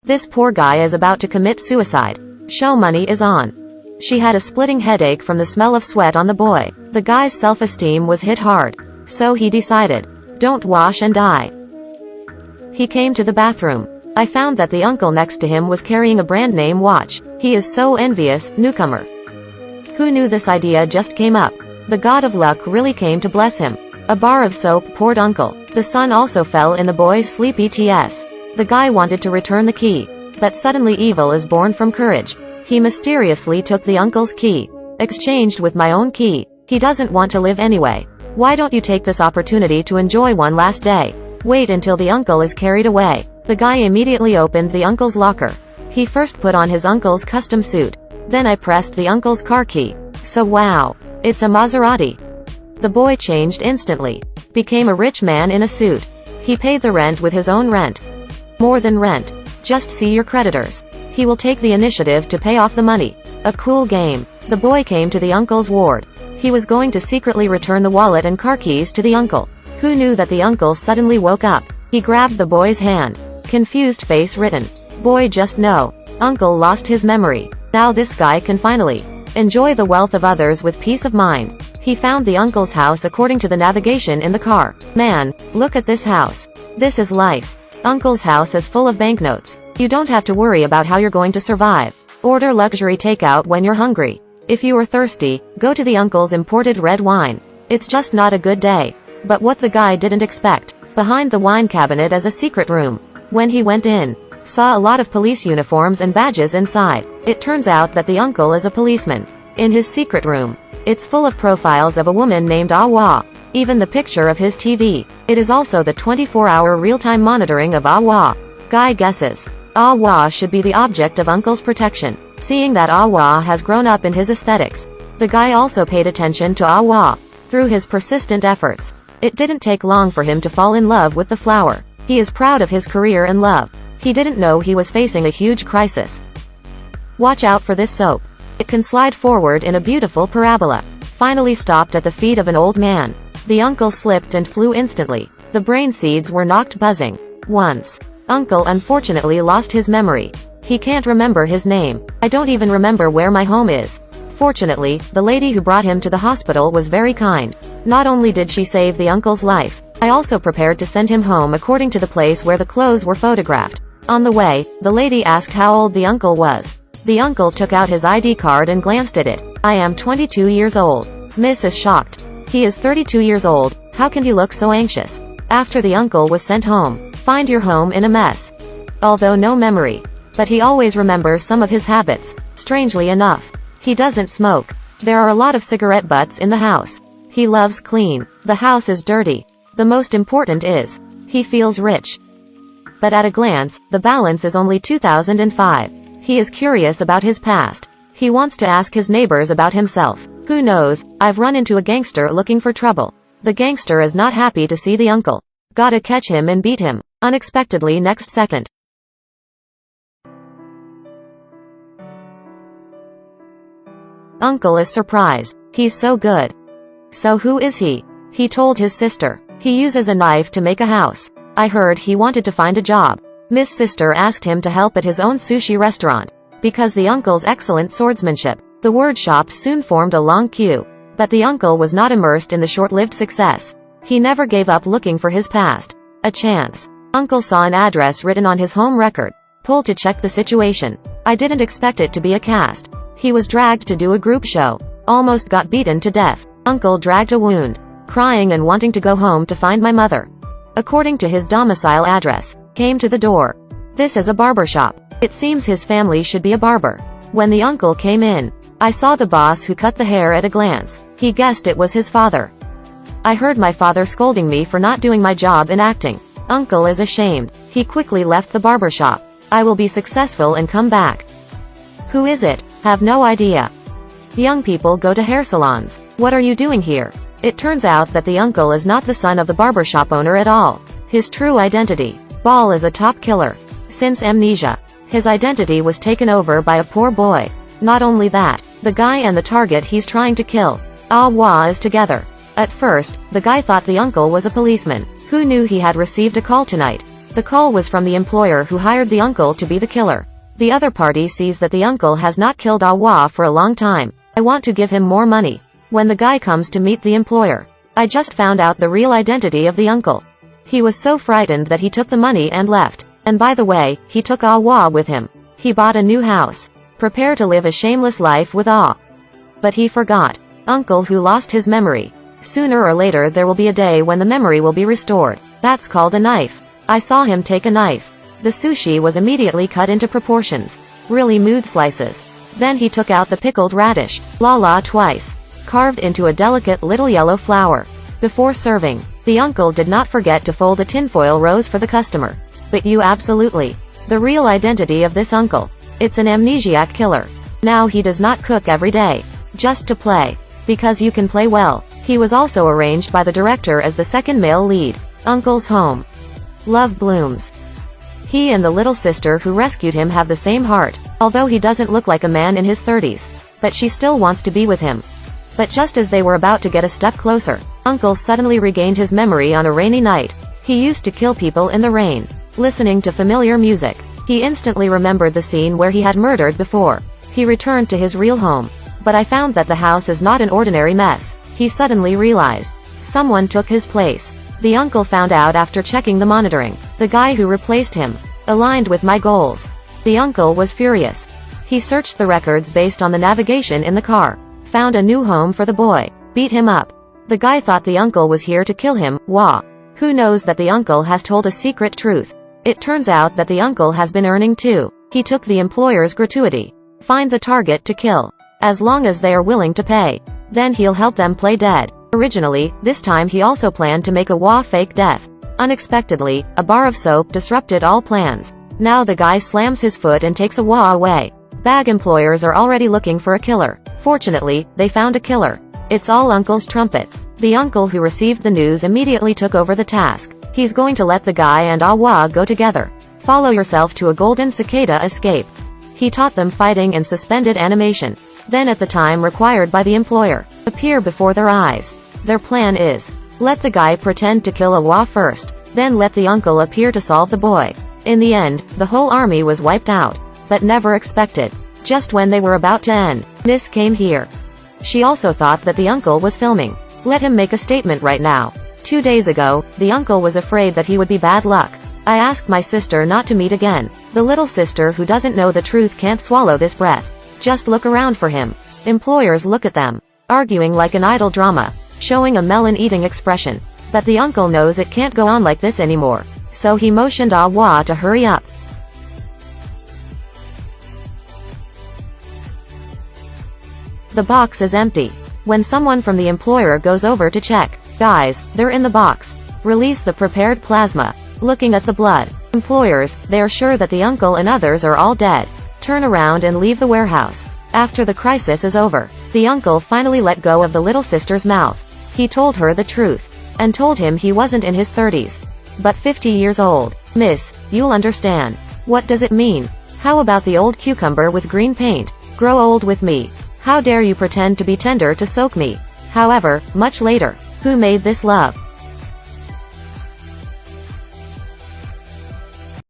This poor guy is about to commit suicide. Show money is on. She had a splitting headache from the smell of sweat on the boy. The guy's self-esteem was hit hard. So he decided, don't wash and die. He came to the bathroom. I found that the uncle next to him was carrying a brand name watch. He is so envious, newcomer. Who knew this idea just came up? The god of luck really came to bless him. A bar of soap poured uncle. The sun also fell in the boy's sleep ETS. The guy wanted to return the key. But suddenly evil is born from courage. He mysteriously took the uncle's key. Exchanged with my own key. He doesn't want to live anyway. Why don't you take this opportunity to enjoy one last day? Wait until the uncle is carried away. The guy immediately opened the uncle's locker. He first put on his uncle's custom suit. Then I pressed the uncle's car key. So wow. It's a Maserati. The boy changed instantly. Became a rich man in a suit. He paid the rent with his own rent. More than rent. Just see your creditors. He will take the initiative to pay off the money. A cool game. The boy came to the uncle's ward. He was going to secretly return the wallet and car keys to the uncle. Who knew that the uncle suddenly woke up? He grabbed the boy's hand. Confused face written. Boy just no. Uncle lost his memory. Now this guy can finally enjoy the wealth of others with peace of mind. He found the uncle's house according to the navigation in the car. Man, look at this house. This is life. Uncle's house is full of banknotes. You don't have to worry about how you're going to survive. Order luxury takeout when you're hungry. If you are thirsty, go to the uncle's imported red wine. It's just not a good day. But what the guy didn't expect, behind the wine cabinet is a secret room. When he went in, saw a lot of police uniforms and badges inside. It turns out that the uncle is a policeman. In his secret room, it's full of profiles of a woman named Awa. Even the picture of his TV. It is also the 24-hour real-time monitoring of Awa. Guy guesses. Awa should be the object of uncle's protection. Seeing that Awa has grown up in his aesthetics, the guy also paid attention to Awa. Through his persistent efforts, it didn't take long for him to fall in love with the flower. He is proud of his career and love. He didn't know he was facing a huge crisis. Watch out for this soap. It can slide forward in a beautiful parabola. Finally stopped at the feet of an old man. The uncle slipped and flew instantly. The brain seeds were knocked buzzing. Once. Uncle unfortunately lost his memory. He can't remember his name. I don't even remember where my home is. Fortunately, the lady who brought him to the hospital was very kind. Not only did she save the uncle's life, I also prepared to send him home according to the place where the clothes were photographed. On the way, the lady asked how old the uncle was. The uncle took out his ID card and glanced at it. I am 22 years old. Miss is shocked. He is 32 years old. How can he look so anxious? After the uncle was sent home, find your home in a mess. Although no memory. But he always remembers some of his habits. Strangely enough, he doesn't smoke. There are a lot of cigarette butts in the house. He loves clean. The house is dirty. The most important is, he feels rich. But at a glance, the balance is only 2005. He is curious about his past. He wants to ask his neighbors about himself. Who knows, I've run into a gangster looking for trouble. The gangster is not happy to see the uncle. Gotta catch him and beat him. Unexpectedly next second. Uncle is surprised. He's so good. So who is he? He told his sister. He uses a knife to make a house. I heard he wanted to find a job. Miss Sister asked him to help at his own sushi restaurant. Because the uncle's excellent swordsmanship, the word shop soon formed a long queue. But the uncle was not immersed in the short-lived success. He never gave up looking for his past. A chance. Uncle saw an address written on his home record. Pulled to check the situation. I didn't expect it to be a cast. He was dragged to do a group show. Almost got beaten to death. Uncle dragged a wound. Crying and wanting to go home to find my mother. According to his domicile address. Came to the door. This is a barber shop. It seems his family should be a barber. When the uncle came in, I saw the boss who cut the hair at a glance. He guessed it was his father. I heard my father scolding me for not doing my job in acting. Uncle is ashamed. He quickly left the barber shop. I will be successful and come back. Who is it? Have no idea. Young people go to hair salons. What are you doing here? It turns out that the uncle is not the son of the barbershop owner at all. His true identity. Ball is a top killer. Since amnesia, his identity was taken over by a poor boy. Not only that, the guy and the target he's trying to kill, Awa, is together. At first, the guy thought the uncle was a policeman. Who knew he had received a call tonight? The call was from the employer who hired the uncle to be the killer. The other party sees that the uncle has not killed Ah-wah for a long time. I want to give him more money. When the guy comes to meet the employer, I just found out the real identity of the uncle. He was so frightened that he took the money and left. And by the way, he took Ah-wah with him. He bought a new house. Prepare to live a shameless life with Ah. But he forgot. Uncle who lost his memory. Sooner or later there will be a day when the memory will be restored. That's called a knife. I saw him take a knife. The sushi was immediately cut into proportions. Really mood slices. Then he took out the pickled radish. La twice. Carved into a delicate little yellow flower. Before serving, the uncle did not forget to fold a tinfoil rose for the customer. But you absolutely. The real identity of this uncle. It's an amnesiac killer. Now he does not cook every day. Just to play. Because you can play well. He was also arranged by the director as the second male lead. Uncle's home. Love blooms. He and the little sister who rescued him have the same heart, although he doesn't look like a man in his 30s. But she still wants to be with him. But just as they were about to get a step closer, Uncle suddenly regained his memory on a rainy night. He used to kill people in the rain. Listening to familiar music, he instantly remembered the scene where he had murdered before. He returned to his real home. But I found that the house is not an ordinary mess. He suddenly realized. Someone took his place. The uncle found out after checking the monitoring. The guy who replaced him aligned with my goals. The uncle was furious. He searched the records based on the navigation in the car. Found a new home for the boy. Beat him up. The guy thought the uncle was here to kill him. Wah. Who knows that the uncle has told a secret truth? It turns out that the uncle has been earning too. He took the employer's gratuity. Find the target to kill. As long as they are willing to pay. Then he'll help them play dead. Originally, this time he also planned to make a Wah fake death. Unexpectedly, a bar of soap disrupted all plans. Now the guy slams his foot and takes a Wah away. Bag employers are already looking for a killer. Fortunately, they found a killer. It's all Uncle's trumpet. The uncle who received the news immediately took over the task. He's going to let the guy and Ah-wah go together. Follow yourself to a golden cicada escape. He taught them fighting and suspended animation. Then at the time required by the employer, appear before their eyes. Their plan is, let the guy pretend to kill Ah-wah first, then let the uncle appear to solve the boy. In the end, the whole army was wiped out. But never expected. Just when they were about to end, Miss came here. She also thought that the uncle was filming. Let him make a statement right now. 2 days ago, the uncle was afraid that he would be bad luck. I asked my sister not to meet again. The little sister who doesn't know the truth can't swallow this breath. Just look around for him. Employers look at them. Arguing like an idle drama. Showing a melon-eating expression. But the uncle knows it can't go on like this anymore. So he motioned Ah-wah to hurry up. The box is empty. When someone from the employer goes over to check, guys, they're in the box. Release the prepared plasma. Looking at the blood. Employers, they are sure that the uncle and others are all dead. Turn around and leave the warehouse. After the crisis is over, the uncle finally let go of the little sister's mouth. He told her the truth. And told him he wasn't in his 30s. But 50 years old. Miss, you'll understand. What does it mean? How about the old cucumber with green paint? Grow old with me. How dare you pretend to be tender to soak me? However, much later, who made this love?